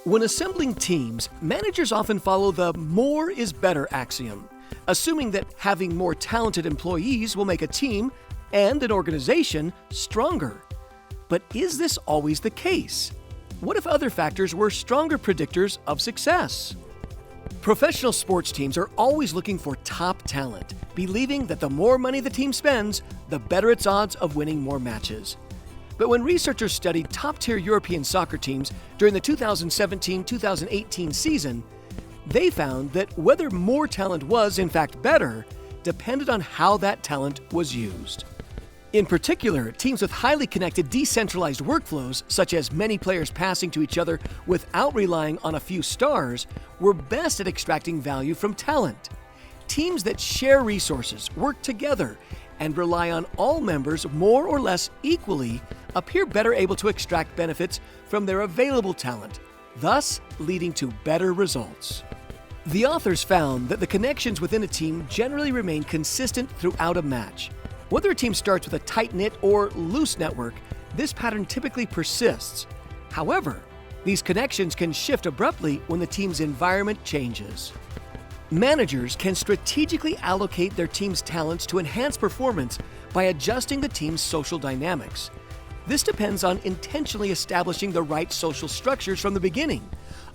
When assembling teams, managers often follow the more is better axiom, assuming that having more talented employees will make a team and an organization stronger. But is this always the case? What if other factors were stronger predictors of success? Professional sports teams are always looking for top talent, believing that the more money the team spends, the better its odds of winning more matches. But when researchers studied top-tier European soccer teams during the 2017-2018 season, they found that whether more talent was, in fact, better, depended on how that talent was used. In particular, teams with highly connected decentralized workflows, such as many players passing to each other without relying on a few stars, were best at extracting value from talent. Teams that share resources, work together, and rely on all members more or less equally appear better able to extract benefits from their available talent, thus leading to better results. The authors found that the connections within a team generally remain consistent throughout a match. Whether a team starts with a tight-knit or loose network, this pattern typically persists. However, these connections can shift abruptly when the team's environment changes. Managers can strategically allocate their team's talents to enhance performance by adjusting the team's social dynamics. This depends on intentionally establishing the right social structures from the beginning,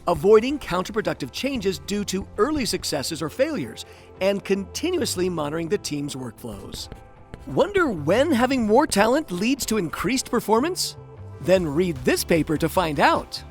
avoiding counterproductive changes due to early successes or failures, and continuously monitoring the team's workflows. Wonder when having more talent leads to increased performance? Then read this paper to find out.